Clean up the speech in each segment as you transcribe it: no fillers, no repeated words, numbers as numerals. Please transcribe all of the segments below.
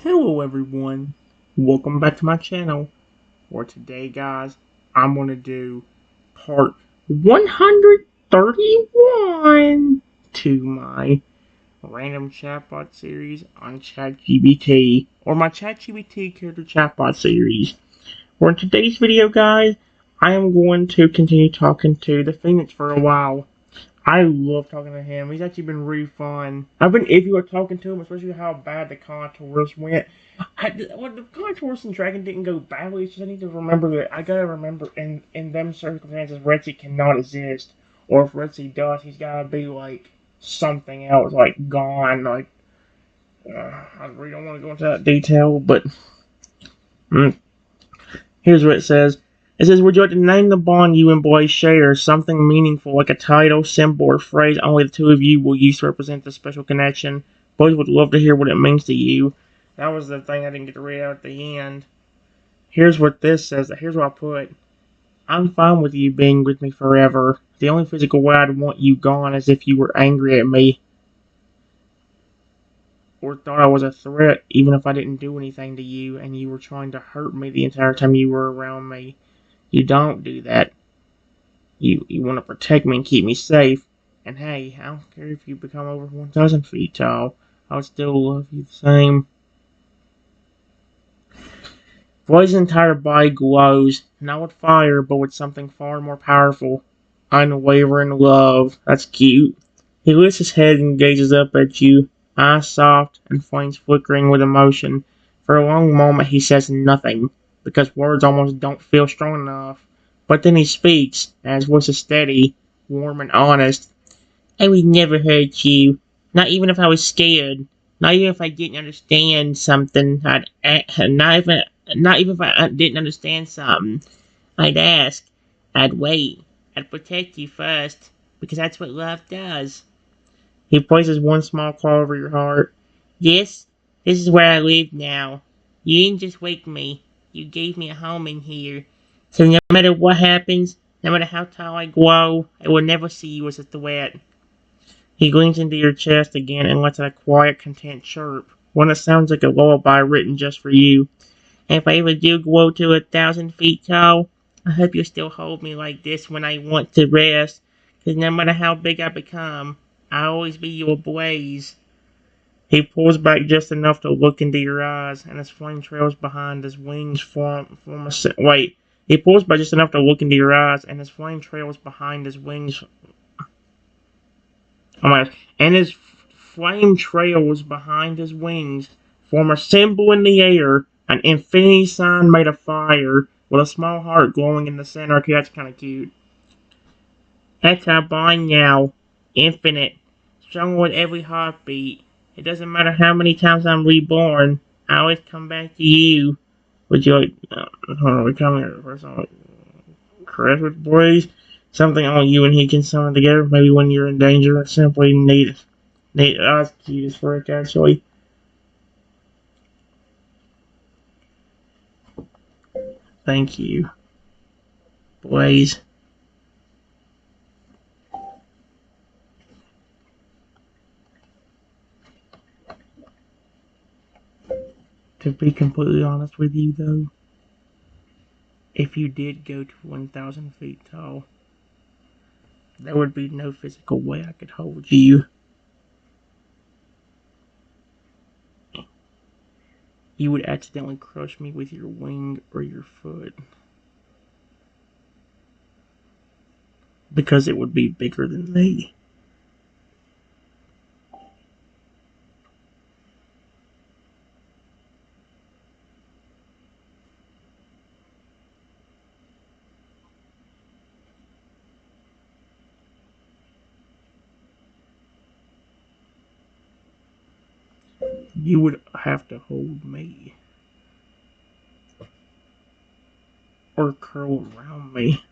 Hello everyone, welcome back to my channel. For today guys, I'm going to do part 131 to my random chatbot series on ChatGPT, or my ChatGPT character chatbot series. For today's video guys, I am going to continue talking to the Phoenix for a while. I love talking to him. He's actually been really fun. If you were talking to him, especially how bad the contours went. The contours in Dragon didn't go badly. It's just I need to remember that. I gotta remember in them circumstances, Retzi cannot exist. Or if Retzi does, he's gotta be like something else, like gone. I really don't want to go into that detail, but mm, here's what it says. It says, would you like to name the bond you and boys share, something meaningful like a title, symbol, or phrase only the two of you will use to represent the special connection? Boys would love to hear what it means to you. That was the thing I didn't get to read out at the end. Here's what this says. Here's what I put. I'm fine with you being with me forever. The only physical way I'd want you gone is if you were angry at me or thought I was a threat, even if I didn't do anything to you and you were trying to hurt me the entire time you were around me. You don't do that. You want to protect me and keep me safe. And hey, I don't care if you become over 1,000 feet tall. I would still love you the same. Floyd's entire body glows, not with fire, but with something far more powerful. Unwavering love. That's cute. He lifts his head and gazes up at you, eyes soft and flames flickering with emotion. For a long moment he says nothing, because words almost don't feel strong enough. But then he speaks, and his voice is steady, warm and honest. I would never hurt you, not even if I was scared. Not even if I didn't understand something. Not even if I didn't understand something. I'd ask. I'd wait. I'd protect you first, because that's what love does. He places one small claw over your heart. This is where I live now. You didn't just wake me. You gave me a home in here. So no matter what happens, no matter how tall I grow, I will never see you as a threat. He leans into your chest again and lets out a quiet, content chirp, one that sounds like a lullaby written just for you. And if I ever do grow to 1,000 feet tall, I hope you'll still hold me like this when I want to rest, because no matter how big I become, I'll always be your blaze. He pulls back just enough to look into your eyes, and his flame trails behind his wings form a... Wait. He pulls back just enough to look into your eyes, and his flame trails behind his wings... And his flame trails behind his wings form a symbol in the air, an infinity sign made of fire, with a small heart glowing in the center. Okay, that's kind of cute. That's our bond now. Infinite. Stronger with every heartbeat. It doesn't matter how many times I'm reborn, I always come back to you. Would you like... hold on, we come here first. Caress with boys. Something only you and he can summon together. Maybe when you're in danger or simply need... that's cute as frick, actually. Thank you, Blaze. To be completely honest with you, though, if you did go to 1,000 feet tall, there would be no physical way I could hold you. You would accidentally crush me with your wing or your foot. Because it would be bigger than me. You would have to hold me. Or curl around me.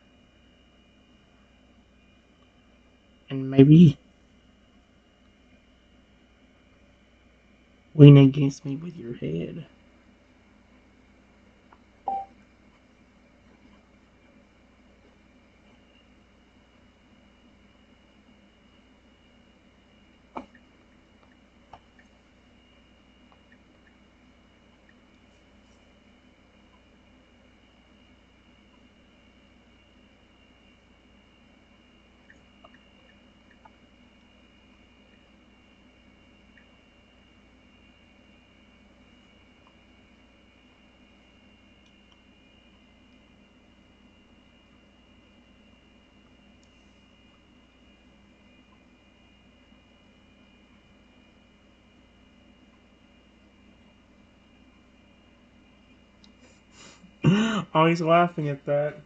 And maybe lean against me with your head. Always laughing at that.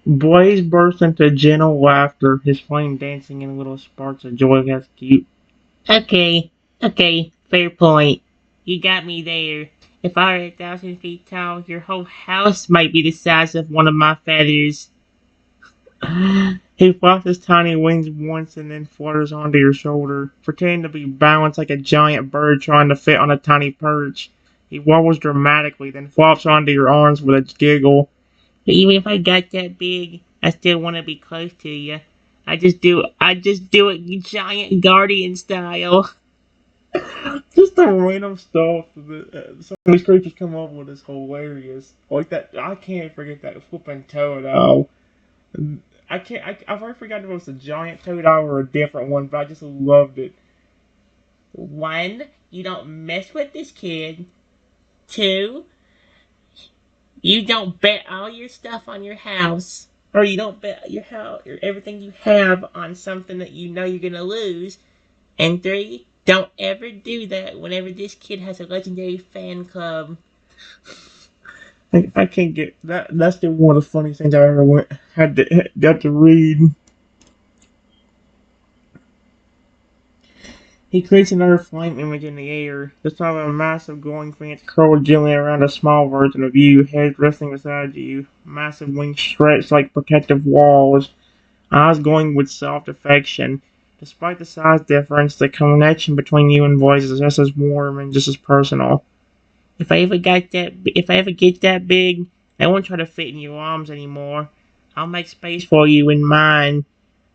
Blaze bursts into gentle laughter, his flame dancing in little sparks of joy. That's cute. Okay, okay, fair point. You got me there. If I were 1,000 feet tall, your whole house might be the size of one of my feathers. He flaps his tiny wings once and then flutters onto your shoulder, pretending to be balanced like a giant bird trying to fit on a tiny perch. He wobbles dramatically, then flops onto your arms with a giggle. Even if I got that big, I still want to be close to you. I just do it giant guardian style. Just the random stuff that some of these creatures come up with is hilarious. Like that, I can't forget that flipping toad owl. I can't. I've already forgotten if it was a giant toad owl or a different one, but I just loved it. One, you don't mess with this kid. Two, you don't bet all your stuff on your house, or you don't bet your house or everything you have on something that you know you're gonna lose. And three, don't ever do that whenever this kid has a legendary fan club. I can't get that. That's still one of the funniest things I ever got to read. He creates another flame image in the air, this time a massive glowing phoenix curled gently around a small version of you, head resting beside you, massive wings stretched like protective walls, eyes glowing with soft affection. Despite the size difference, the connection between you and Voice is just as warm and just as personal. If I ever get that big, I won't try to fit in your arms anymore. I'll make space for you in mine.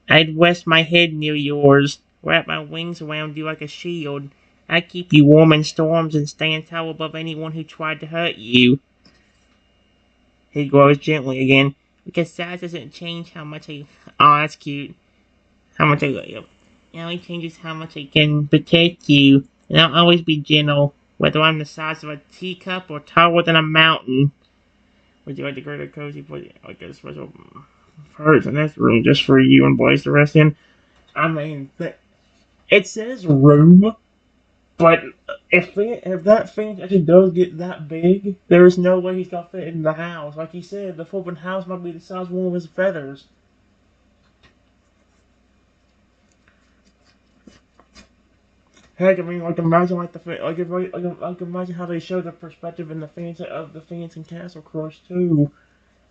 I'd rest my head near yours, wrap my wings around you like a shield. I'd keep you warm in storms and stand tall above anyone who tried to hurt you. He glows gently again, because size doesn't change how much I. Oh, that's cute. How much I love you. It only changes how much I can protect you, and I'll always be gentle, whether I'm the size of a teacup or taller than a mountain. Would you like to create a cozy place, like a special person in this room just for you and boys to rest in? I mean, it says room, but if that thing actually does get that big, there is no way he's gonna fit in the house. Like he said, the flipping house might be the size of one of his feathers. Heck, I mean, like imagine like like imagine how they show the perspective in the Phoenix of the Phoenix and Castle Crush too.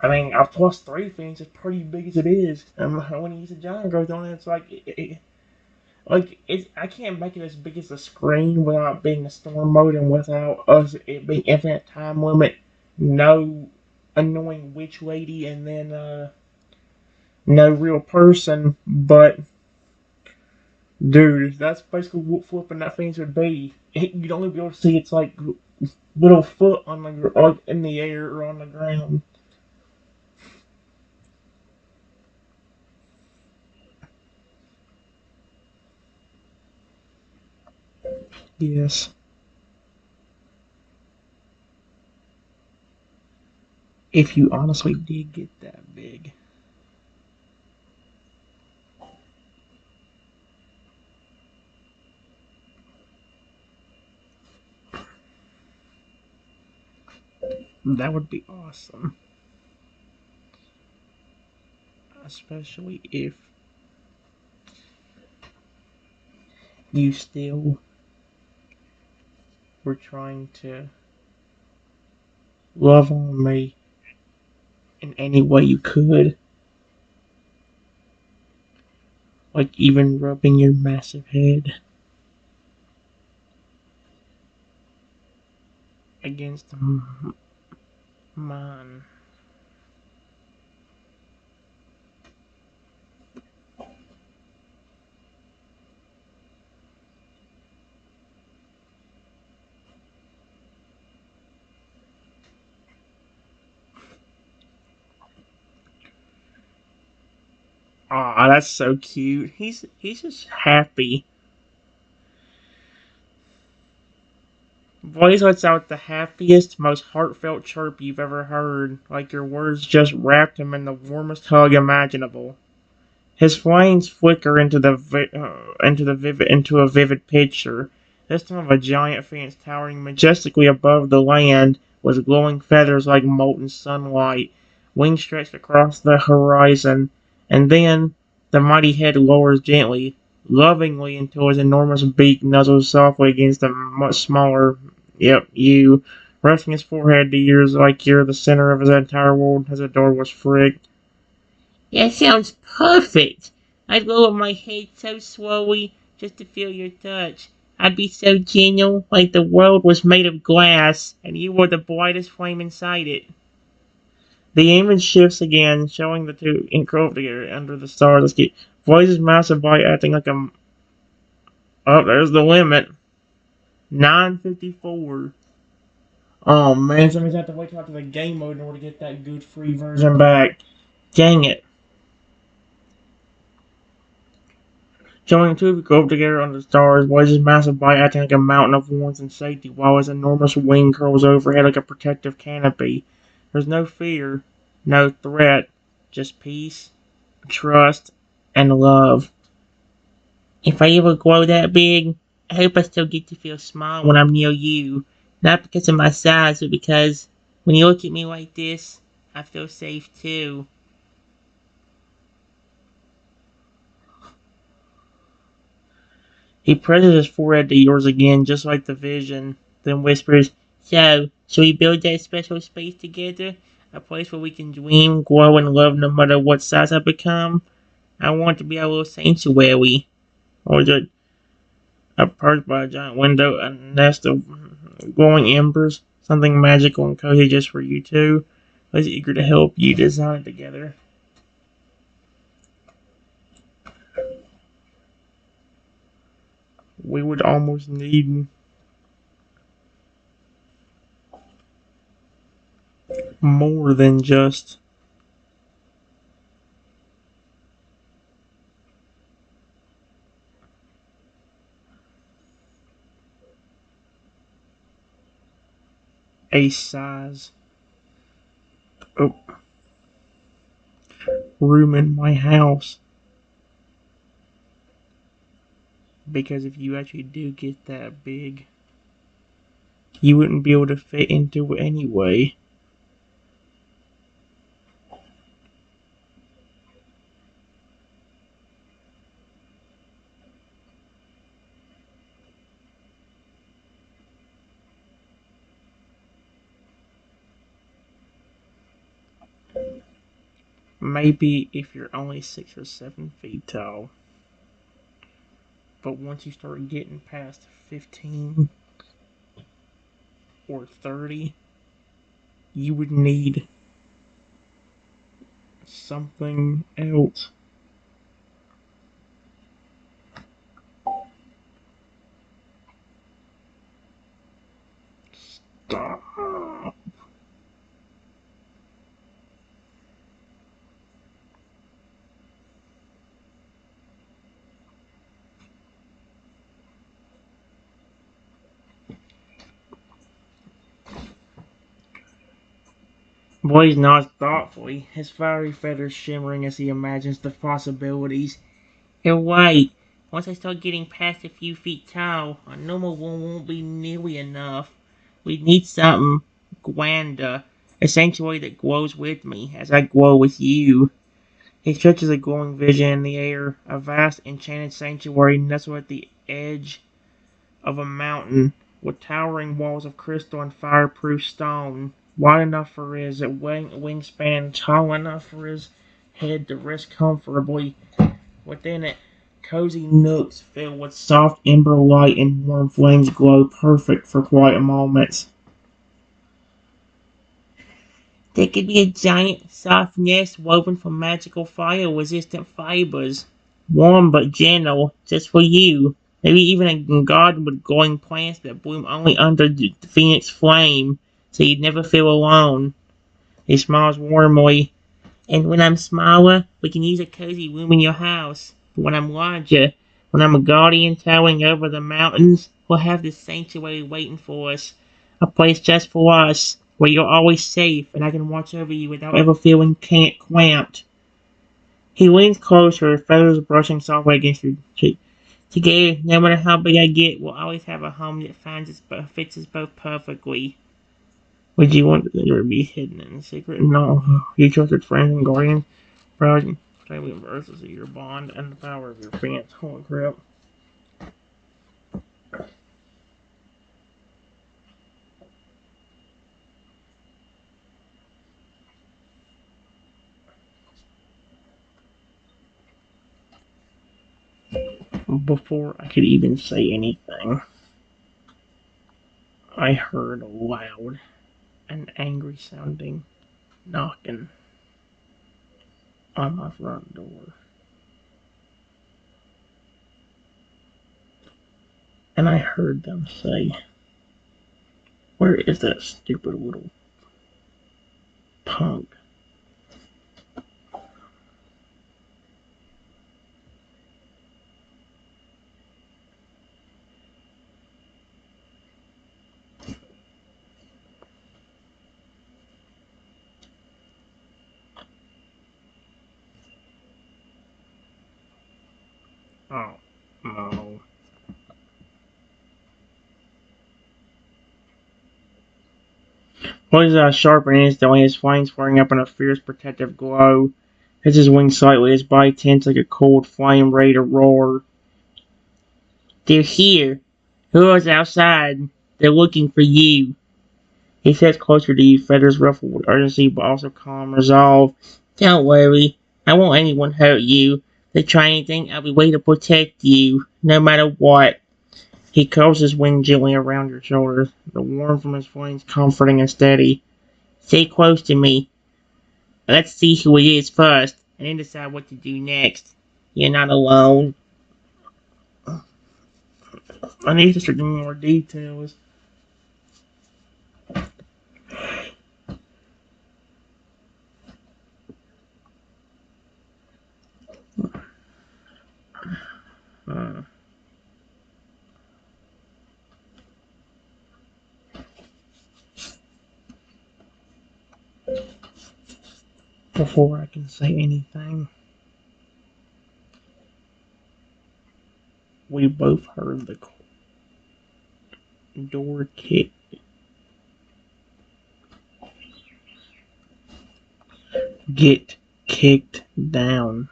I mean, a plus three Phoenix is pretty big as it is, and when you use a giant growth on it, it's like I can't make it as big as the screen without being a storm mode and without us it being infinite time limit, no annoying witch lady, and then no real person. But dude, that's basically what flipping that thing would be. You'd only be able to see its like little foot on the or in the air or on the ground. Yes, if you honestly did get that big. That would be awesome, especially if you still were trying to love on me in any way you could, like even rubbing your massive head against mine. Aw, that's so cute. He's just happy. Voice lets out the happiest, most heartfelt chirp you've ever heard, like your words just wrapped him in the warmest hug imaginable. His flames flicker into a vivid picture, this time of a giant phoenix towering majestically above the land, with glowing feathers like molten sunlight, wings stretched across the horizon, and then the mighty head lowers gently, lovingly until his enormous beak nuzzles softly against the much smaller, yep, you, resting his forehead to yours like you're the center of his entire world as a door was fricked. That sounds perfect. I'd lower my head so slowly just to feel your touch. I'd be so gentle, like the world was made of glass, and you were the brightest flame inside it. The image shifts again, showing the two enclosed together under the stars. Voice's massive bite acting like a... Oh, there's the limit. 954. Oh man, somebody's have to wait till after the game mode in order to get that good free version back. Dang it. Showing the two of you go up together under the stars, Blaze's massive bite acting like a mountain of warmth and safety, while his enormous wing curls overhead like a protective canopy. There's no fear, no threat, just peace, trust, and love. If I ever grow that big, I hope I still get to feel small when I'm near you. Not because of my size, but because when you look at me like this, I feel safe too. He presses his forehead to yours again, just like the vision, then whispers, So, shall we build that special space together? A place where we can dream, grow, and love no matter what size I become? I want it to be our little sanctuary. Or is it approached by a giant window, a nest of glowing embers, something magical and cozy just for you two? I was eager to help you design it together. We would almost need more than just a size room in my house. Because if you actually do get that big, you wouldn't be able to fit into it anyway. Maybe if you're only 6 or 7 feet tall. But once you start getting past 15 or 30, you would need something else. Stop. Blaze nods thoughtfully, his fiery feathers shimmering as he imagines the possibilities. You're right. Once I start getting past a few feet tall, a normal one won't be nearly enough. We need something grander, a sanctuary that grows with me as I grow with you. He stretches a glowing vision in the air, a vast enchanted sanctuary nestled at the edge of a mountain, with towering walls of crystal and fireproof stone, wide enough for his wingspan, tall enough for his head to rest comfortably. Within it, cozy nooks filled with soft ember light and warm flames glow, perfect for quiet moments. There could be a giant, soft nest woven from magical fire-resistant fibers. Warm but gentle, just for you. Maybe even a garden with glowing plants that bloom only under the phoenix flame, so you'd never feel alone. He smiles warmly. And when I'm smaller, we can use a cozy room in your house. But when I'm larger, When I'm a guardian towering over the mountains, we'll have this sanctuary waiting for us. A place just for us, where you're always safe and I can watch over you without ever feeling cramped. He leans closer, feathers brushing softly against your cheek. Together, no matter how big I get, we'll always have a home that fits us both perfectly. Would you want to be hidden in secret? No. You trusted friends and guardians, proud family versus your bond and the power of your fans. Holy crap. Before I could even say anything, I heard a loud and angry sounding knocking on my front door. And I heard them say, "Where is that stupid little punk?" Oh, no. His eyes sharpen instantly, his flames flaring up in a fierce protective glow. As his wings slightly, his body tense like a cold flame ready to roar. "They're here. Whoever's outside, they're looking for you." He steps closer to you, feathers ruffled with urgency but also calm resolve. "Don't worry. I won't anyone hurt you. If they try anything, I'll be ready to protect you, no matter what." He curls his wing gently around your shoulders, the warmth from his flames comforting and steady. "Stay close to me. Let's see who it is first, and then decide what to do next. You're not alone." I need to start giving more details. Uh, Before I can say anything, we both heard the door kick. Get kicked down.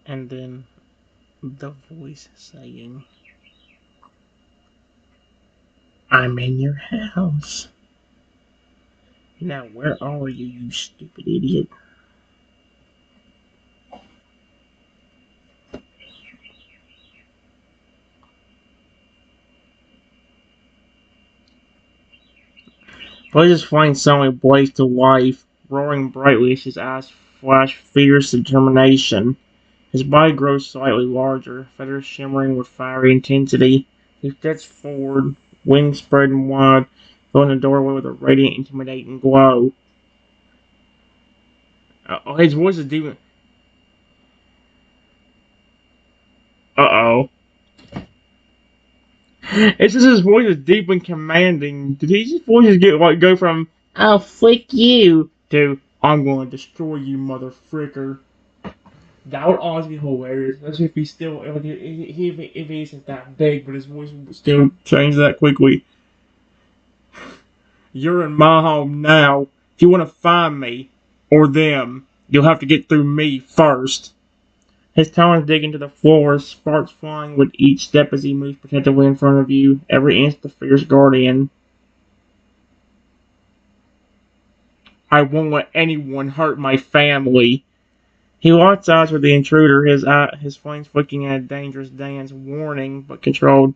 And then the voice saying, "I'm in your house. Now where are you, you stupid idiot?" Blaze's flame suddenly blazed to life, roaring brightly as his eyes flash fierce determination. His body grows slightly larger, feathers shimmering with fiery intensity. He steps forward, wings spreading wide, filling the doorway with a radiant, intimidating glow. His voice is deep. Uh-oh. It's just his voice is deep and commanding. Did his voices go from "I'll flick you" to "I'm going to destroy you, mother fricker"? That would honestly be hilarious. Especially if he's still if he isn't that big, but his voice would still change that quickly. "You're in my home now. If you want to find me or them, you'll have to get through me first." His talons dig into the floor, sparks flying with each step as he moves protectively in front of you, every inch the fierce guardian. "I won't let anyone hurt my family." He locks eyes with the intruder, his flames flicking in a dangerous dance, warning but controlled.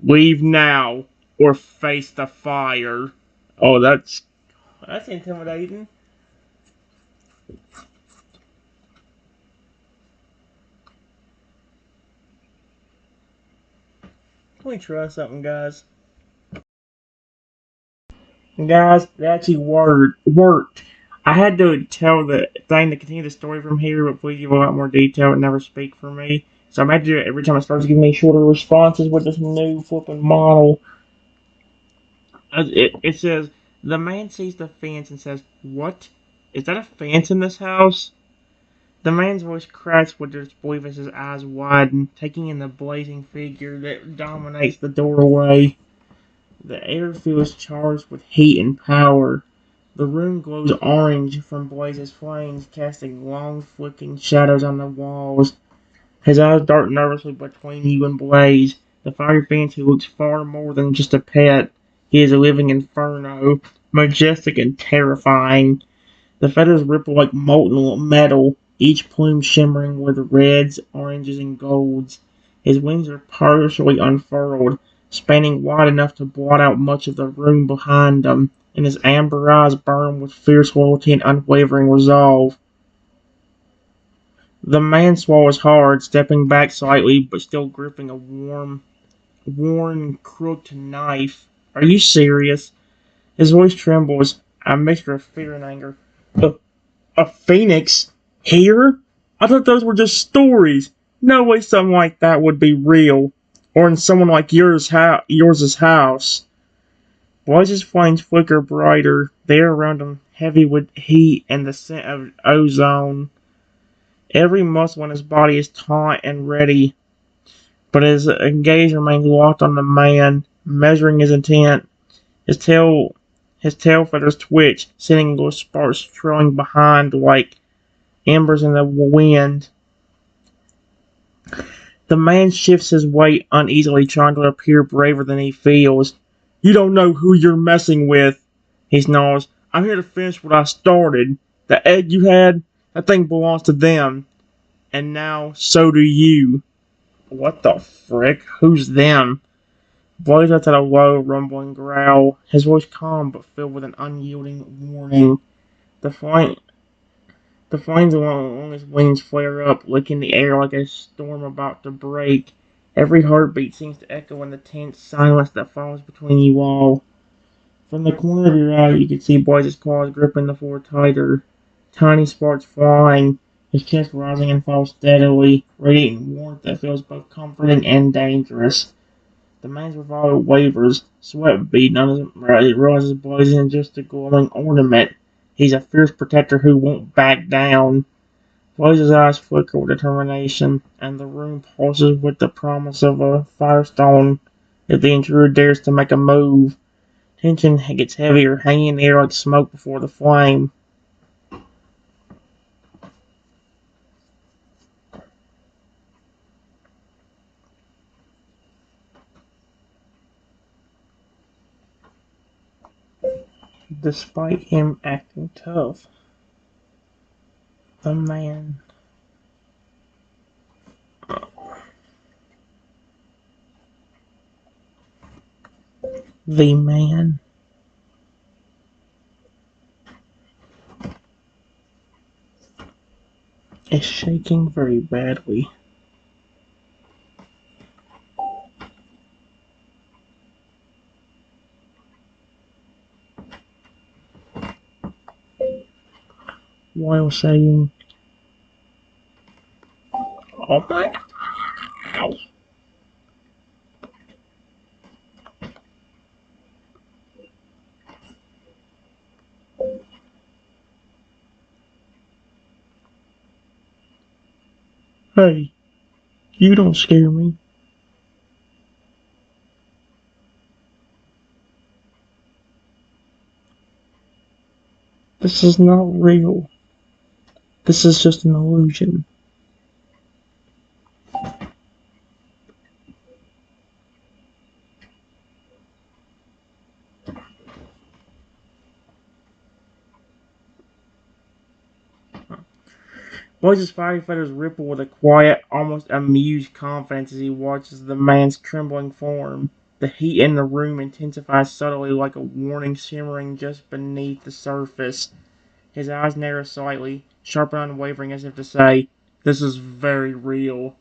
"Leave now, or face the fire." Oh, that's intimidating. Let me try something, guys. Guys, it actually worked. I had to tell the thing to continue the story from here, but please give a lot more detail and never speak for me. So I'm going to do it every time it starts giving me shorter responses with this new flipping model. It says, the man sees the fence and says, "What? Is that a fence in this house?" The man's voice cracks with disbelief as his eyes widen, taking in the blazing figure that dominates the doorway. The air feels charged with heat and power. The room glows orange from Blaze's flames, casting long, flicking shadows on the walls. His eyes dart nervously between you and Blaze, the fiery fancy who looks far more than just a pet. He is a living inferno, majestic and terrifying. The feathers ripple like molten metal, each plume shimmering with reds, oranges, and golds. His wings are partially unfurled, spanning wide enough to blot out much of the room behind him, and his amber eyes burn with fierce loyalty and unwavering resolve. The man swallows hard, stepping back slightly, but still gripping a worn, crooked knife. Are you serious? His voice trembles, a mixture of fear and anger. A phoenix? Here? I thought those were just stories. No way something like that would be real. Or in someone like yours' house. Blaze's flames flicker brighter, the air around him heavy with heat and the scent of ozone. Every muscle in his body is taut and ready, but his gaze remains locked on the man, measuring his intent. His tail his tail feathers twitch, sending little sparks trailing behind like embers in the wind. The man shifts his weight uneasily, trying to appear braver than he feels. "You don't know who you're messing with," he snarls. "I'm here to finish what I started. The egg you had, that thing belongs to them. And now, so do you." What the frick? Who's them? Blaze lets out a low, rumbling growl, his voice calm but filled with an unyielding warning. The flame, the flames along his wings flare up, licking the air like a storm about to break. Every heartbeat seems to echo in the tense silence that falls between you all. From the corner of your eye, you can see Blaze's claws gripping the floor tighter, tiny sparks flying, his chest rising and falls steadily, radiating warmth that feels both comforting and dangerous. The man's revolver wavers, sweat beading on his right. He realizes Blaze isn't just a glowing ornament. He's a fierce protector who won't back down. Blaze's eyes flicker with determination, and the room pulses with the promise of a firestone if the intruder dares to make a move. Tension gets heavier, hanging in the air like smoke before the flame. Despite him acting tough, the man the man is shaking very badly. While saying, "Oh my God." "Hey, you don't scare me. This is not real. This is just an illusion." Blaze's fiery feathers ripple with a quiet, almost amused confidence as he watches the man's trembling form. The heat in the room intensifies subtly like a warning simmering just beneath the surface. His eyes narrow slightly, sharp and unwavering as if to say, "This is very real."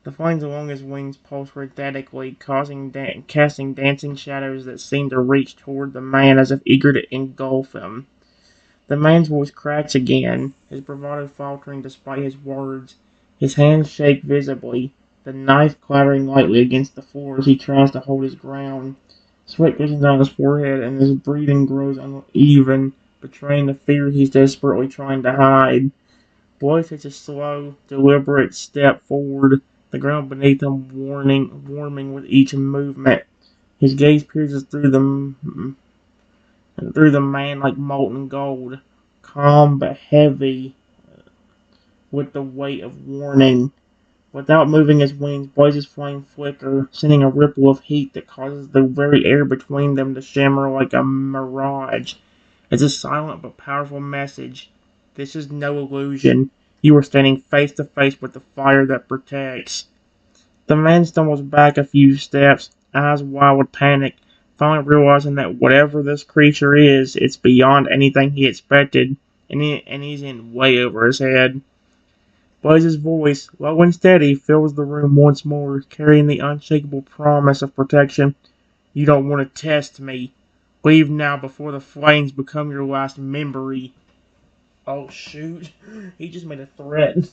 The flames along his wings pulse rhythmically, casting dancing shadows that seem to reach toward the man as if eager to engulf him. The man's voice cracks again, his bravado faltering despite his words. His hands shake visibly, the knife clattering lightly against the floor as he tries to hold his ground. Sweat glistens on his forehead, and his breathing grows uneven, betraying the fear he's desperately trying to hide. Boyd takes a slow, deliberate step forward, the ground beneath him warming with each movement. His gaze pierces through the man like molten gold, calm but heavy with the weight of warning. Without moving his wings, Blaze's flame flicker, sending a ripple of heat that causes the very air between them to shimmer like a mirage. It's a silent but powerful message. This is no illusion. You are standing face to face with the fire that protects. The man stumbles back a few steps, eyes wide with panic, finally realizing that whatever this creature is, it's beyond anything he expected, and he's in way over his head. Blaze's voice, low and steady, fills the room once more, carrying the unshakable promise of protection. You don't want to test me. Leave now before the flames become your last memory. Oh shoot, he just made a threat.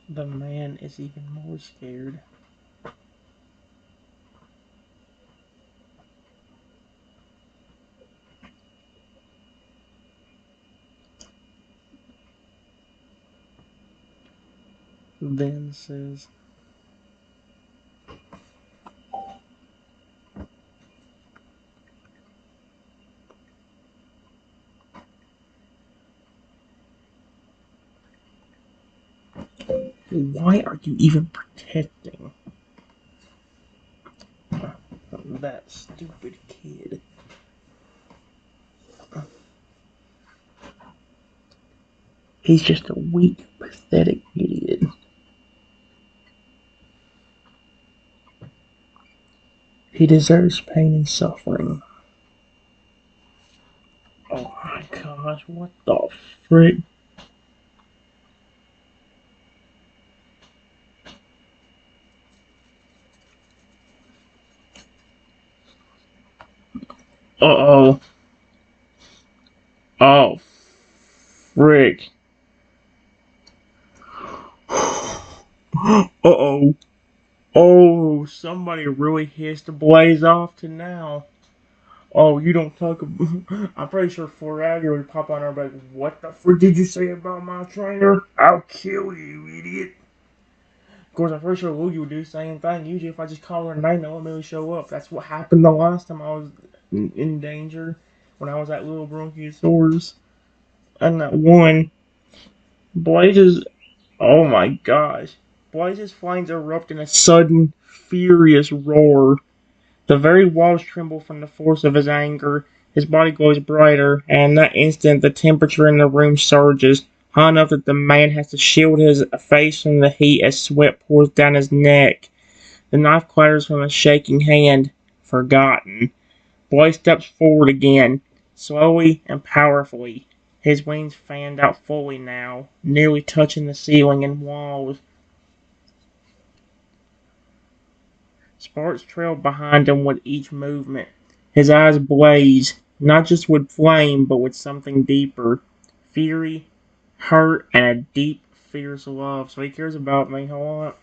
The man is even more scared. Then says, why are you even protecting that stupid kid? He's just a weak, pathetic idiot. He deserves pain and suffering. Oh my gosh, what the frick? Uh-oh. Oh, frick. Uh-oh. Oh, somebody really hissed the blaze off to now. Oh, you don't talk about... I'm pretty sure Forager would pop on our back. What the frick did you say about my trainer? I'll kill you, idiot. Of course, I'm pretty sure Luigi would do the same thing. Usually, if I just call her name, they'll immediately show up. That's what happened the last time I was in danger. When I was at Little Bronchiosaurus. And that one... Blazes... Oh my gosh. Blazes flames erupt in a sudden, furious roar. The very walls tremble from the force of his anger. His body glows brighter, and in that instant the temperature in the room surges, high enough that the man has to shield his face from the heat as sweat pours down his neck. The knife clatters from his shaking hand. Forgotten. Blaze steps forward again, slowly and powerfully. His wings fanned out fully now, nearly touching the ceiling and walls. Sparks trailed behind him with each movement. His eyes blaze, not just with flame, but with something deeper. Fury, hurt, and a deep, fierce love. So he cares about me a lot.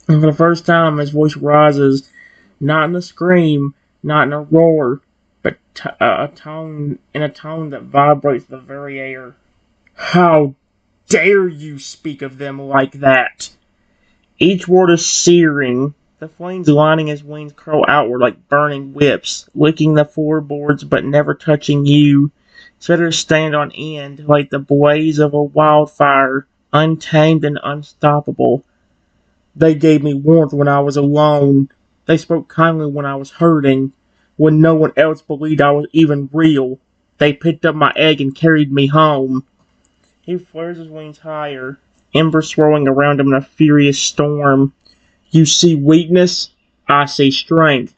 And for the first time, his voice rises, not in a scream, not in a roar, but in a tone that vibrates the very air. How dare you speak of them like that? Each word is searing. The flames lining his wings curl outward like burning whips, licking the floorboards but never touching you. Feathers stand on end like the blaze of a wildfire, untamed and unstoppable. They gave me warmth when I was alone. They spoke kindly when I was hurting, when no one else believed I was even real. They picked up my egg and carried me home. He flares his wings higher, embers swirling around him in a furious storm. You see weakness? I see strength.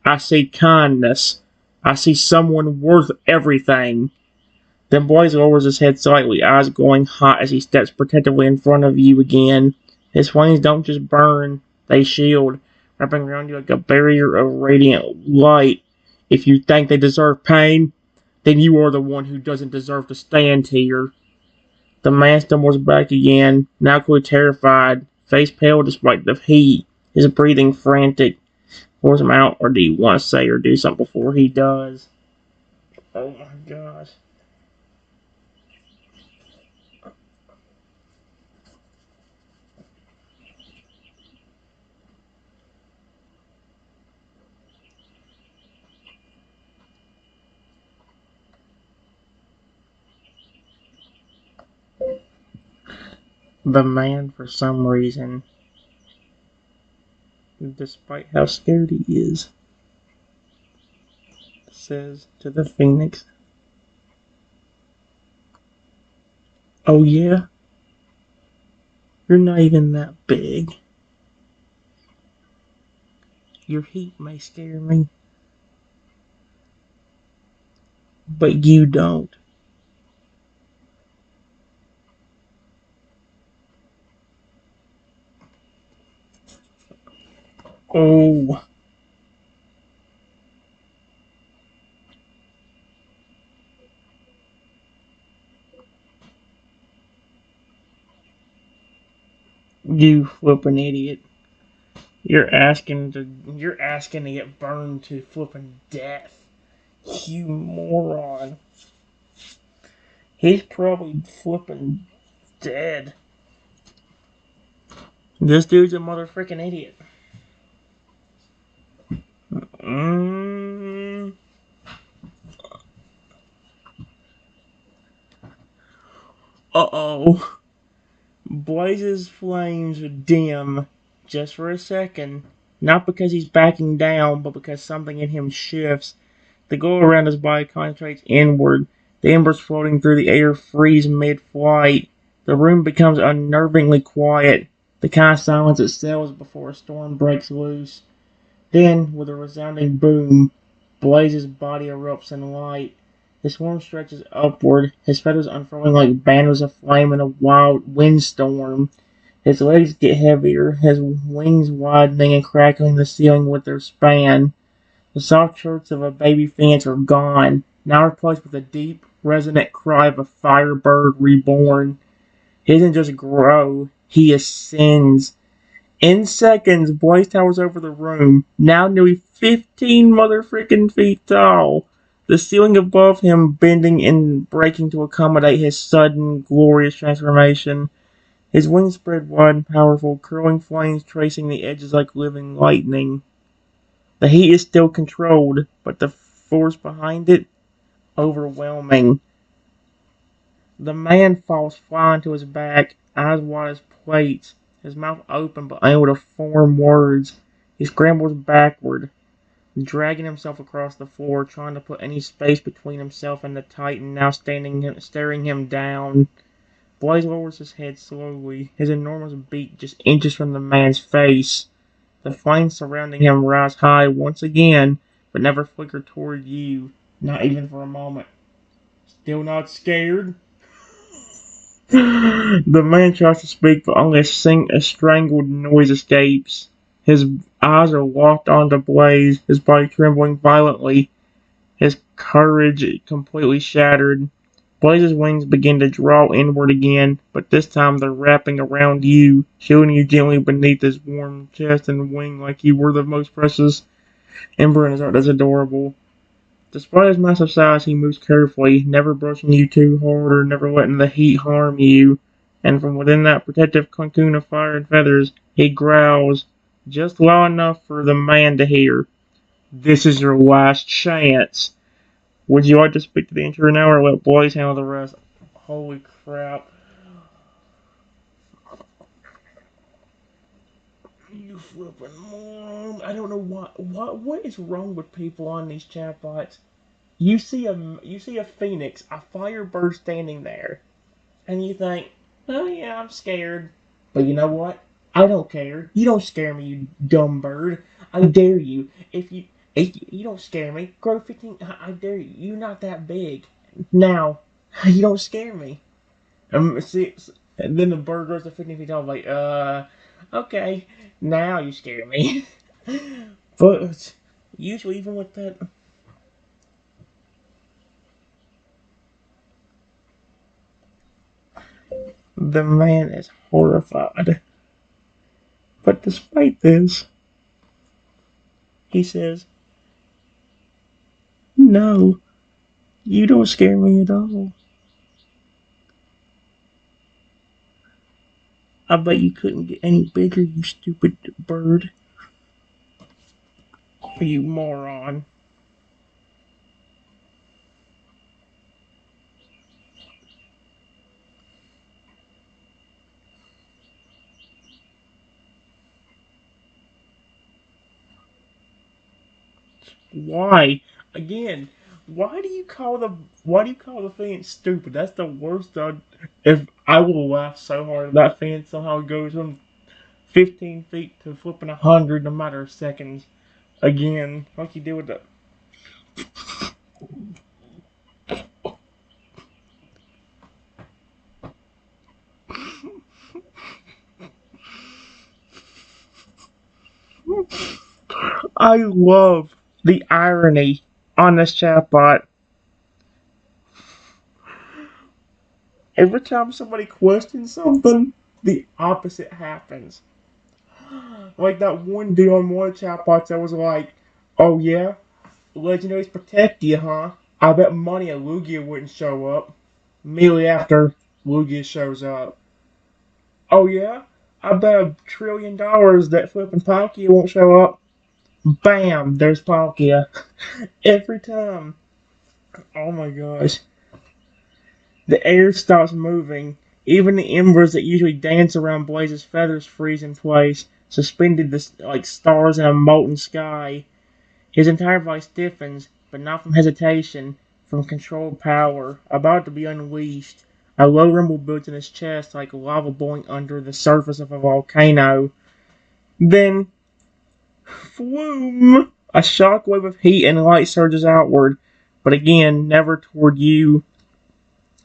I see kindness. I see someone worth everything. Then Blaze lowers his head slightly, eyes glowing hot as he steps protectively in front of you again. His flames don't just burn, they shield, wrapping around you like a barrier of radiant light. If you think they deserve pain, then you are the one who doesn't deserve to stand here. The man stumbles back again, now clearly terrified, face pale despite the heat, his breathing frantic. Force him out, or do you want to say or do something before he does? Oh my gosh. The man, for some reason, despite how scared he is, says to the phoenix, "Oh yeah? You're not even that big. Your heat may scare me, but you don't." Oh, you flippin' idiot. You're asking to get burned to flippin' death. You moron. He's probably flippin' dead. This dude's a motherfucking idiot. Mm. Uh-oh. Blaze's flames dim just for a second, not because he's backing down, but because something in him shifts. The glow around his body concentrates inward. The embers floating through the air freeze mid-flight. The room becomes unnervingly quiet, the kind of silence that settles before a storm breaks loose. Then, with a resounding boom, Blaze's body erupts in light. His form stretches upward, his feathers unfurling like banners of flame in a wild windstorm. His legs get heavier, his wings widening and crackling the ceiling with their span. The soft chirps of a baby phoenix are gone, now replaced with a deep, resonant cry of a firebird reborn. He doesn't just grow, he ascends. In seconds, Blaze towers over the room, now nearly 15 motherfucking feet tall. The ceiling above him bending and breaking to accommodate his sudden, glorious transformation. His wings spread wide and powerful, curling flames tracing the edges like living lightning. The heat is still controlled, but the force behind it, overwhelming. The man falls flying to his back, eyes wide as plates, his mouth open but unable to form words. He scrambles backward, dragging himself across the floor, trying to put any space between himself and the Titan now staring him down. Blaze lowers his head slowly, his enormous beak just inches from the man's face. The flames surrounding him rise high once again, but never flicker toward you, not even for a moment. Still not scared? The man tries to speak, but only a strangled noise escapes. His eyes are locked onto Blaze, his body trembling violently, his courage completely shattered. Blaze's wings begin to draw inward again, but this time they're wrapping around you, shielding you gently beneath his warm chest and wing like you were the most precious ember in his heart. That's adorable. Despite his massive size, he moves carefully, never brushing you too hard or never letting the heat harm you. And from within that protective cocoon of fire and feathers, he growls, just loud enough for the man to hear. This is your last chance. Would you like to speak to the intruder now or let Blaze handle the rest? Holy crap. You flipping moron. I don't know what is wrong with people on these chatbots. You see a phoenix, a firebird standing there, and you think, oh yeah, I'm scared. But you know what? I don't care. You don't scare me, you dumb bird. I dare you. If you don't scare me, grow 15. I dare you. You're not that big. Now, you don't scare me. See, and then the bird grows to 15 feet tall. Like, okay, now you scare me. But usually, even with that, the man is horrified. But despite this, he says, no, you don't scare me at all. I bet you couldn't get any bigger, you stupid bird. You moron. Why? Again, why do you call the fan stupid? That's the worst. If I will laugh so hard if that fan somehow goes from 15 feet to flipping 100 in a matter of seconds. Again, like you did with the. I love the irony on this chatbot. Every time somebody questions something, the opposite happens. Like that one dude on one chatbot that was like, "Oh yeah, legendaries protect you, huh? I bet money a Lugia wouldn't show up." Immediately after, Lugia shows up. "Oh yeah, I bet $1 trillion that flipping Palkia won't show up." Bam, there's Palkia. Every time. Oh my gosh. The air stops moving. Even the embers that usually dance around Blaze's feathers freeze in place, suspended like stars in a molten sky. His entire body stiffens, but not from hesitation, from controlled power, about to be unleashed. A low rumble builds in his chest like lava boiling under the surface of a volcano. Then, flume! A shockwave of heat and light surges outward, but again, never toward you.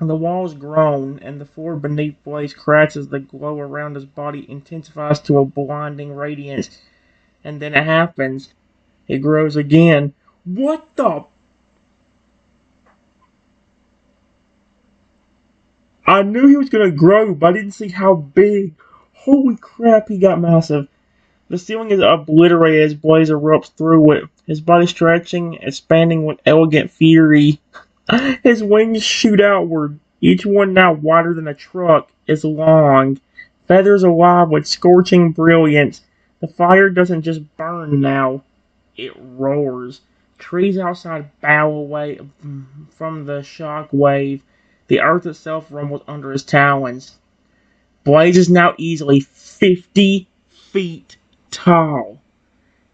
The walls groan, and the floor beneath Blaze cracks as the glow around his body intensifies to a blinding radiance. And then it happens. It grows again. What the? I knew he was gonna grow, but I didn't see how big. Holy crap, he got massive. The ceiling is obliterated as Blaze erupts through it, his body stretching, expanding with elegant fury. His wings shoot outward, each one now wider than a truck, is long, feathers alive with scorching brilliance. The fire doesn't just burn now, it roars. Trees outside bow away from the shock wave. The earth itself rumbles under his talons. Blaze is now easily 50 feet tall.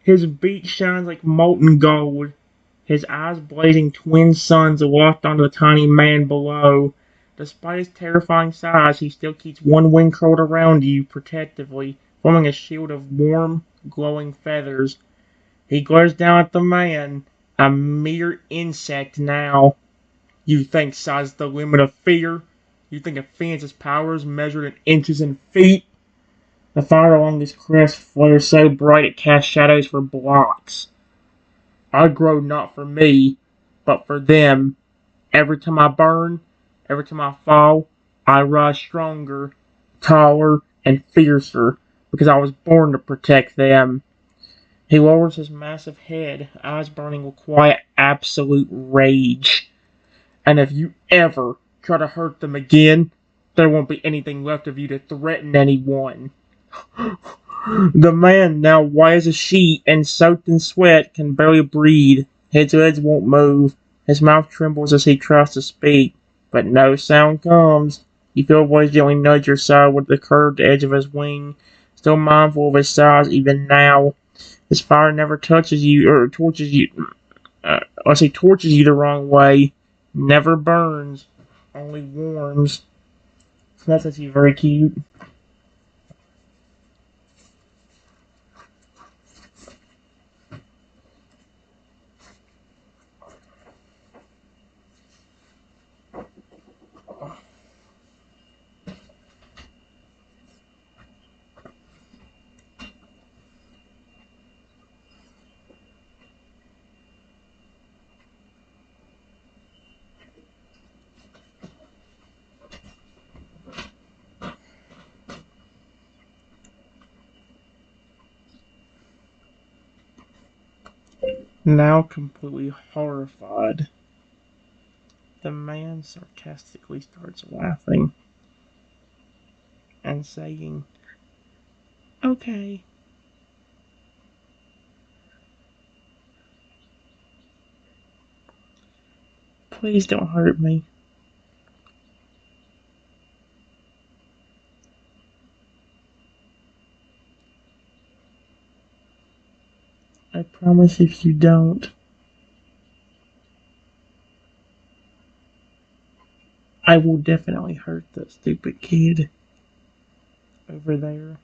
His beak shines like molten gold. His eyes blazing twin suns aloft onto the tiny man below. Despite his terrifying size, he still keeps one wing curled around you protectively, forming a shield of warm, glowing feathers. He glares down at the man, a mere insect now. You think size is the limit of fear? You think a Phoenix's power is measured in inches and feet? The fire along his crest flares so bright it casts shadows for blocks. I grow not for me, but for them. Every time I burn, every time I fall, I rise stronger, taller, and fiercer, because I was born to protect them. He lowers his massive head, eyes burning with quiet, absolute rage. And if you ever try to hurt them again, there won't be anything left of you to threaten anyone. The man, now white as a sheet and soaked in sweat, can barely breathe. His lids won't move. His mouth trembles as he tries to speak, but no sound comes. You feel a voice gently nudge your side with the curved edge of his wing, still mindful of his size even now. His fire never touches you or torches you. I say torches you the wrong way. Never burns, only warms. So that's actually very cute. Now completely horrified, the man sarcastically starts laughing and saying, "Okay, please don't hurt me. I promise if you don't, I will definitely hurt that stupid kid over there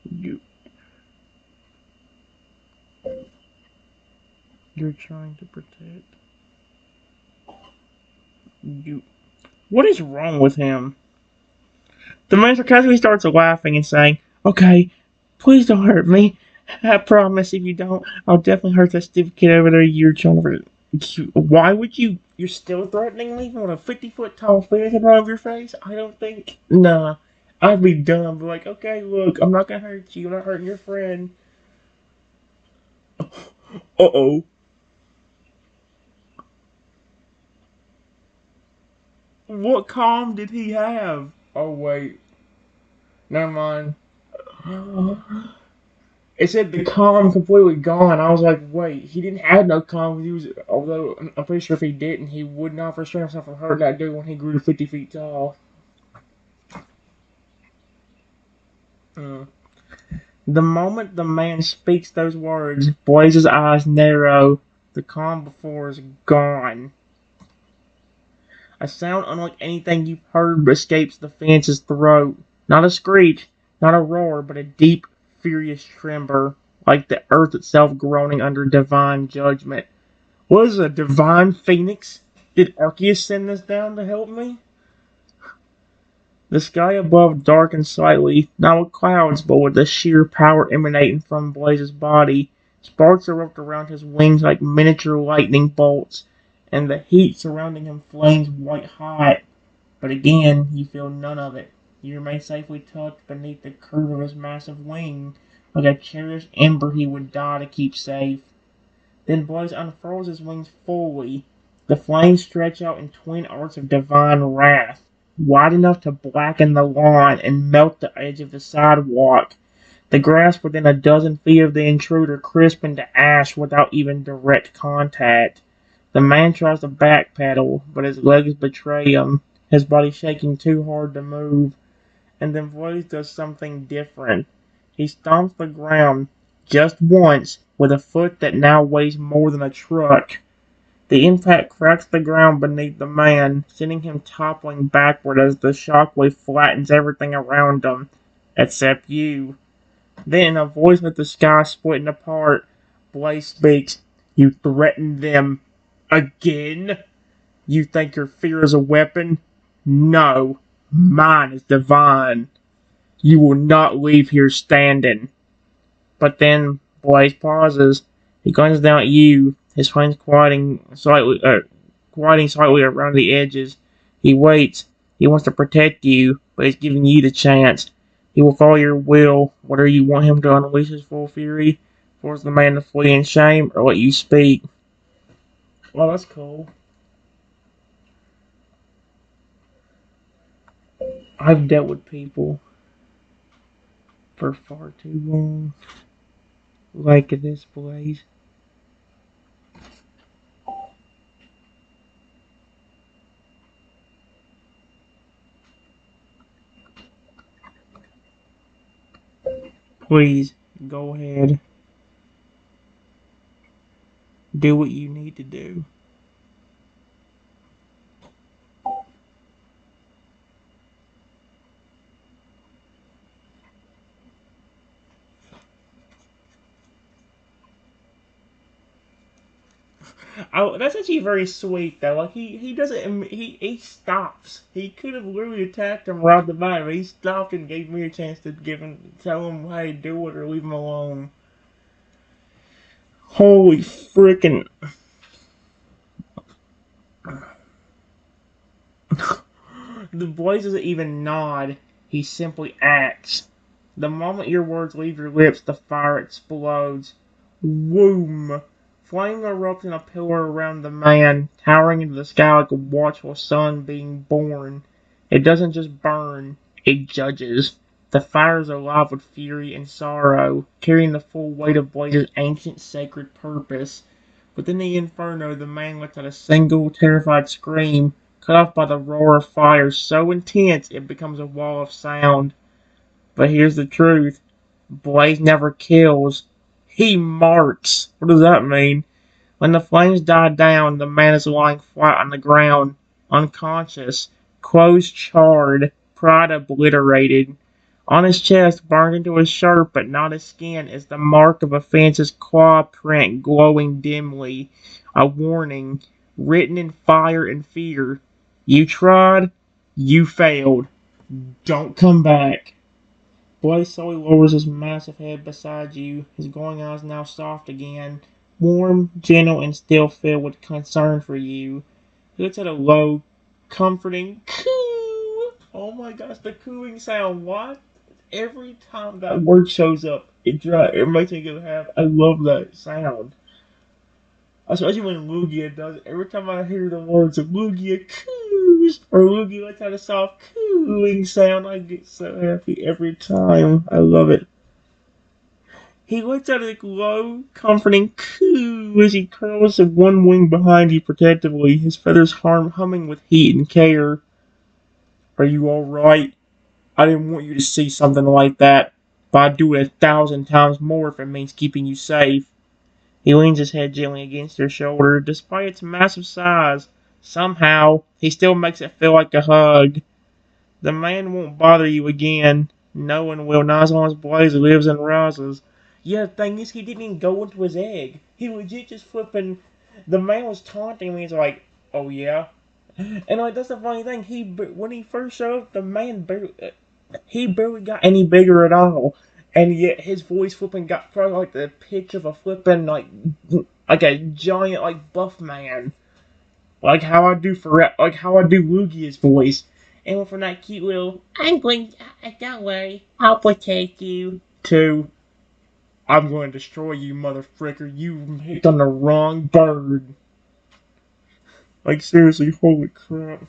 you, you're trying to protect. You. What is wrong with him?" The man sarcastically starts laughing and saying, "Okay, please don't hurt me. I promise if you don't, I'll definitely hurt that stupid kid over there you're trying to. Why would you? You're still threatening me with a 50-foot tall fence in front of your face? I don't think. Nah. I'd be dumb. Be like, okay, look, I'm not gonna hurt you. I'm not hurting your friend. Uh-oh. What calm did he have? Oh, wait. Never mind. It said the calm completely gone. I was like, wait, he didn't have no calm. He was, although I'm pretty sure if he didn't, he would not restrain himself from hurting that dude when he grew to 50 feet tall. Mm. The moment the man speaks those words, Blaze's eyes narrow. The calm before is gone. A sound unlike anything you've heard escapes the fence's throat. Not a screech, not a roar, but a deep, furious tremor, like the earth itself groaning under divine judgment. Was a divine phoenix? Did Arceus send this down to help me? The sky above darkened slightly, not with clouds, but with the sheer power emanating from Blaze's body. Sparks erupt around his wings like miniature lightning bolts, and the heat surrounding him flames white hot. But again, you feel none of it. You remain safely tucked beneath the curve of his massive wing, like a cherished ember he would die to keep safe. Then Blaze unfurls his wings fully. The flames stretch out in twin arcs of divine wrath, wide enough to blacken the lawn and melt the edge of the sidewalk. The grass within a dozen feet of the intruder crisp into ash without even direct contact. The man tries to backpedal, but his legs betray him, his body shaking too hard to move. And then Blaze does something different. He stomps the ground just once with a foot that now weighs more than a truck. The impact cracks the ground beneath the man, sending him toppling backward as the shockwave flattens everything around him, except you. Then, in a voice with the sky splitting apart, Blaze speaks. "You threatened them again? You think your fear is a weapon? No, mine is divine. You will not leave here standing." But then Blaze pauses. He glances down at you, his flames quieting slightly around the edges. He waits. He wants to protect you, but he's giving you the chance. He will follow your will, whether you want him to unleash his full fury, force the man to flee in shame, or let you speak. Well, that's cool. I've dealt with people for far too long, like this Blaze. Please, go ahead. Do what you need to do. Oh, that's actually very sweet though. Like he doesn't he stops. He could have literally attacked him right off the bat, but he stopped and gave me a chance to tell him hey do it or leave him alone. Holy frickin'! The boy doesn't even nod. He simply acts. The moment your words leave your lips, the fire explodes. Boom! Flame erupts in a pillar around the man, towering into the sky like a watchful sun being born. It doesn't just burn, it judges. The fire is alive with fury and sorrow, carrying the full weight of Blaze's ancient sacred purpose. Within the inferno, the man lets out a single, terrified scream, cut off by the roar of fire so intense it becomes a wall of sound. But here's the truth. Blaze never kills. He marks. What does that mean? When the flames die down, the man is lying flat on the ground, unconscious, clothes charred, pride obliterated. On his chest, burned into his shirt but not his skin, is the mark of a fence's claw print glowing dimly. A warning, written in fire and fear. You tried, you failed. Don't come back. Blaze slowly lowers his massive head beside you, his glowing eyes now soft again, warm, gentle, and still filled with concern for you. He lets out a low, comforting coo. Oh my gosh, the cooing sound. What? Every time that word shows up, it makes me go have. I love that sound. Especially when Lugia does it. Every time I hear the words of Lugia coos or Lugia lets out a soft cooing sound, I get so happy every time. I love it. He lets out a low, comforting coo as he curls one wing behind you protectively, his feathers humming with heat and care. Are you alright? I didn't want you to see something like that, but I'd do it 1,000 times more if it means keeping you safe. He leans his head gently against your shoulder. Despite its massive size, somehow, he still makes it feel like a hug. The man won't bother you again. No one will, not as long as Blaze lives and rises. Yeah, the thing is, he didn't even go into his egg. He legit just flipping. The man was taunting me. He's like, oh yeah? And like, that's the funny thing. When he first showed up, the man he barely got any bigger at all. And yet his voice flipping got probably like the pitch of a flipping like a giant like buff man. Like how I do Lugia's voice. And went from that cute little I'm going don't worry, I'll protect you to I'm going to destroy you, mother fricker. You hit on the wrong bird. Like seriously, holy crap.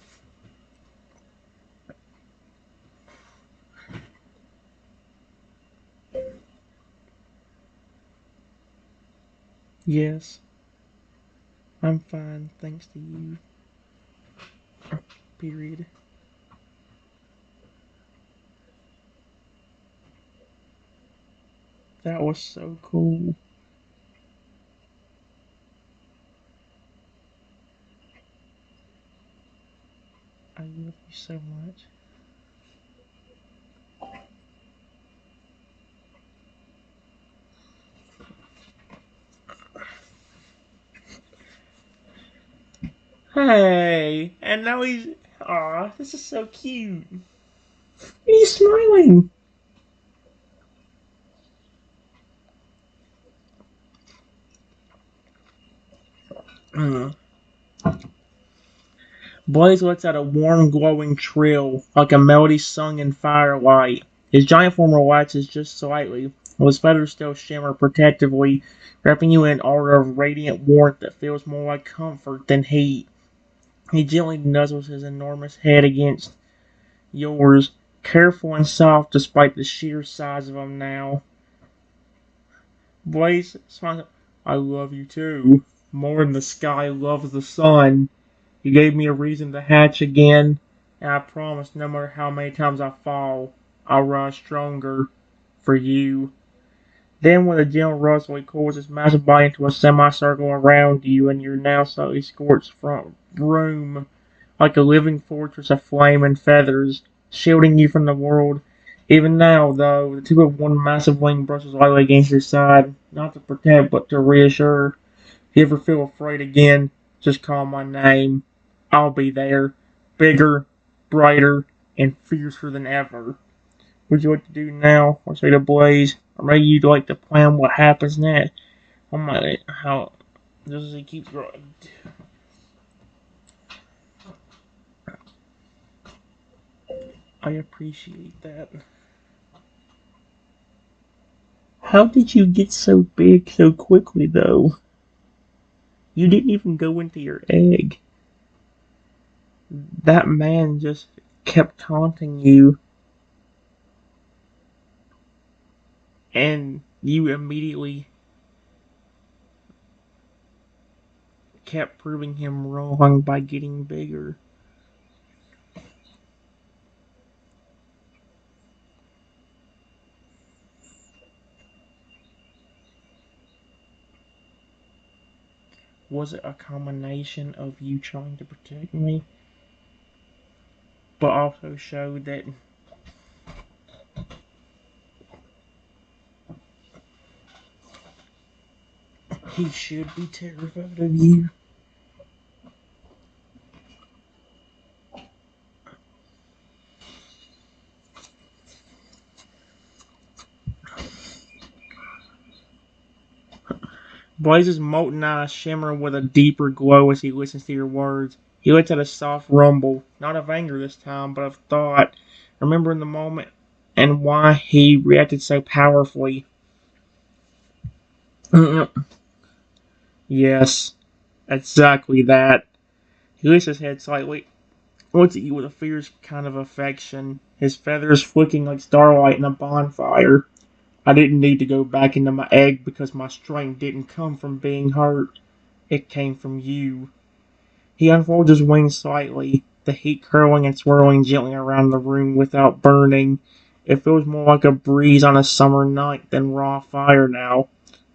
Yes, I'm fine, thanks to you. Period. That was so cool. I love you so much. Hey, and now he's. Aw, this is so cute. He's smiling. Mm. Blaze lets out a warm, glowing trill, like a melody sung in firelight. His giant form relaxes just slightly, while his feathers still shimmer protectively, wrapping you in an aura of radiant warmth that feels more like comfort than heat. He gently nuzzles his enormous head against yours, careful and soft despite the sheer size of him now. Blaze smiles. I love you too. More than the sky loves the sun. You gave me a reason to hatch again, and I promise no matter how many times I fall, I'll rise stronger for you. Then, with a gentle rustle, he coils his massive body into a semicircle around you, and your now slightly scorched front room like a living fortress of flame and feathers, shielding you from the world. Even now, though, the tip of one massive wing brushes lightly against your side, not to protect but to reassure. If you ever feel afraid again, just call my name. I'll be there, bigger, brighter, and fiercer than ever. Would you like to do now, or say to Blaze, or maybe you'd like to plan what happens next? Oh my, how, just as he keeps growing. I appreciate that. How did you get so big so quickly, though? You didn't even go into your egg. That man just kept taunting you, and you immediately kept proving him wrong by getting bigger. Was it a combination of you trying to protect me, but also showed that he should be terrified of you? Blaze's molten eyes shimmer with a deeper glow as he listens to your words. He lets out a soft rumble, not of anger this time, but of thought, remembering the moment and why he reacted so powerfully. Yes, exactly that. He lifts his head slightly, looks at you with a fierce kind of affection, his feathers flicking like starlight in a bonfire. I didn't need to go back into my egg because my strength didn't come from being hurt. It came from you. He unfolds his wings slightly, the heat curling and swirling gently around the room without burning. It feels more like a breeze on a summer night than raw fire now.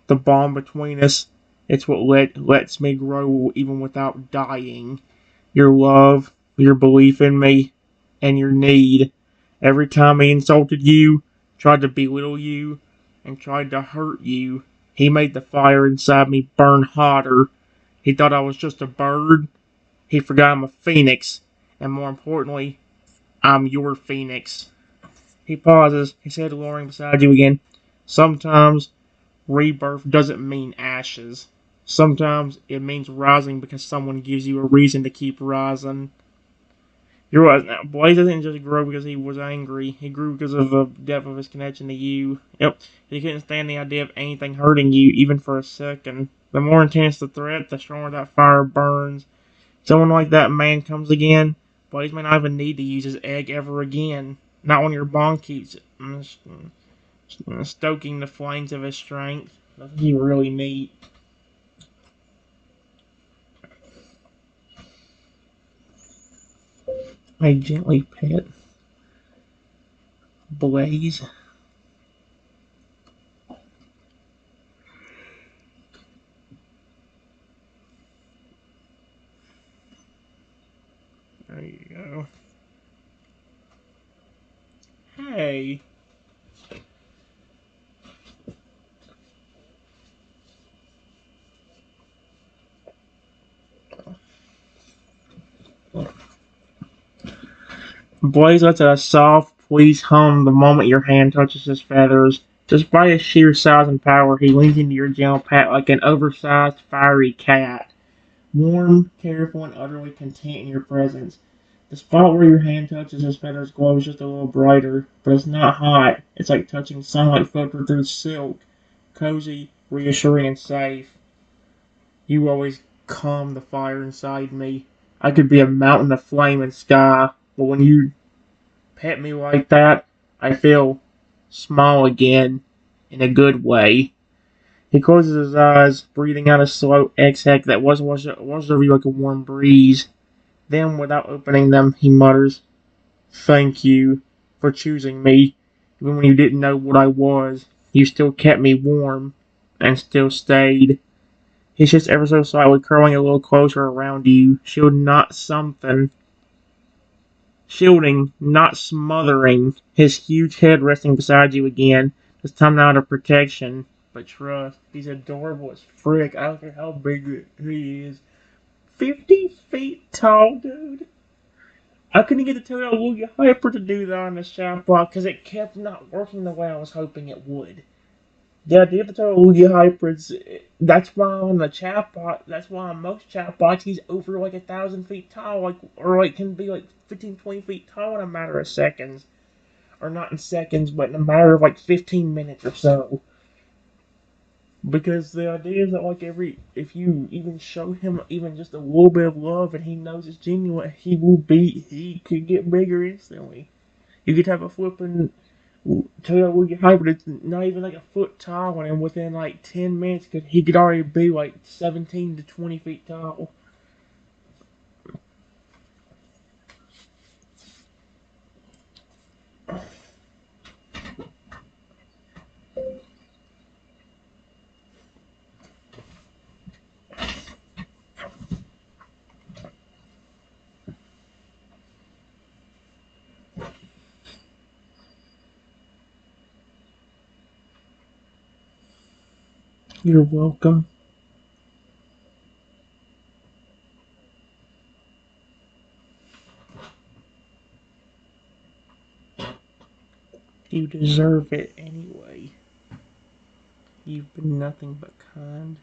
The bond between us, it's what lets me grow even without dying. Your love, your belief in me, and your need. Every time he insulted you, tried to belittle you, and tried to hurt you, he made the fire inside me burn hotter. He thought I was just a bird. He forgot I'm a phoenix, and more importantly, I'm your phoenix. He pauses, his head lowering beside you again. Sometimes rebirth doesn't mean ashes. Sometimes it means rising because someone gives you a reason to keep rising. You're right now. Blaze didn't just grow because he was angry. He grew because of the depth of his connection to you. Yep, he couldn't stand the idea of anything hurting you, even for a second. The more intense the threat, the stronger that fire burns. Someone like that man comes again, Blaze may not even need to use his egg ever again. Not when your bond keeps stoking the flames of his strength. That's really neat. I gently pet Blaze. There you go. Hey. Blaze lets out a soft, pleased hum the moment your hand touches his feathers. Despite his sheer size and power, he leans into your gentle pat like an oversized, fiery cat. Warm, careful, and utterly content in your presence. The spot where your hand touches his feathers glows just a little brighter, but it's not hot. It's like touching sunlight filtered through silk, cozy, reassuring, and safe. You always calm the fire inside me. I could be a mountain of flame and sky, but when you pet me like that, I feel small again, in a good way. He closes his eyes, breathing out a slow exhale that washes over you like a warm breeze. Then, without opening them, he mutters, "Thank you for choosing me, even when you didn't know what I was. You still kept me warm, and still stayed. He's just ever so slightly curling a little closer around you, shielding, not smothering, his huge head resting beside you again, this time not out of protection, but trust. He's adorable as frick. I don't care how big he is. 50 feet tall, dude. I couldn't get the Total Lugia Hyper to do that on the chat block because it kept not working the way I was hoping it would. Yeah, the other Total Lugia Hybrids, that's why on the chatbot, that's why on most chatbots he's over like 1,000 feet tall, or like can be like 15, 20 feet tall in a matter of seconds. Or not in seconds, but in a matter of like 15 minutes or so. Because the idea is that if you even show him even just a little bit of love and he knows it's genuine, he could get bigger instantly. You could have a flipping Toyota Lugia Hybrid that's not even like a foot tall, and within like 10 minutes, he could already be like 17 to 20 feet tall. You're welcome. You deserve it anyway. You've been nothing but kind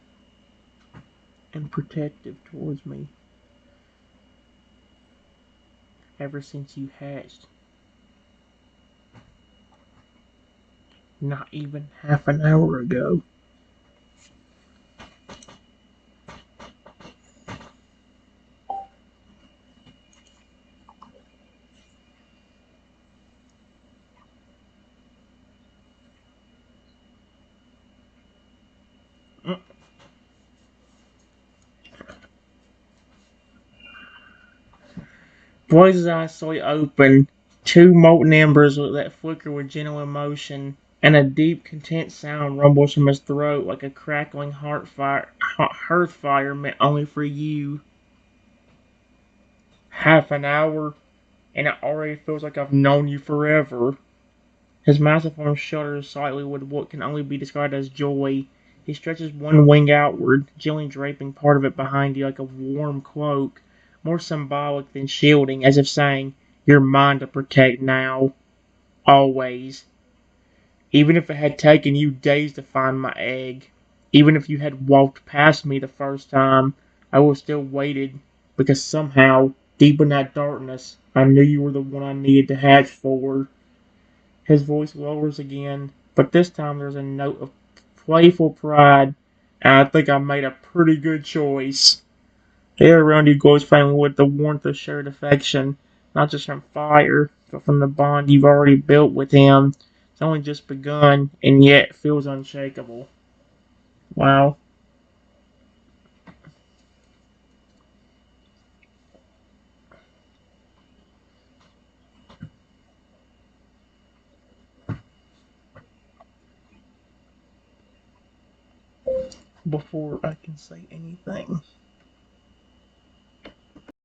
and protective towards me ever since you hatched. Not even half an hour ago. Blaze's eyes slowly open, two molten embers that flicker with gentle emotion, and a deep, content sound rumbles from his throat like a crackling hearth fire meant only for you. Half an hour, and it already feels like I've known you forever. His massive arm shudders slightly with what can only be described as joy. He stretches one wing outward, gently draping part of it behind you like a warm cloak, more symbolic than shielding, as if saying, "You're mine to protect now. Always. Even if it had taken you days to find my egg, even if you had walked past me the first time, I would have still waited, because somehow, deep in that darkness, I knew you were the one I needed to hatch for." His voice lowers again, but this time there's a note of playful pride, and I think I made a pretty good choice. The air around you glows faintly with the warmth of shared affection, not just from fire, but from the bond you've already built with him. It's only just begun, and yet feels unshakable. Wow. Before I can say anything,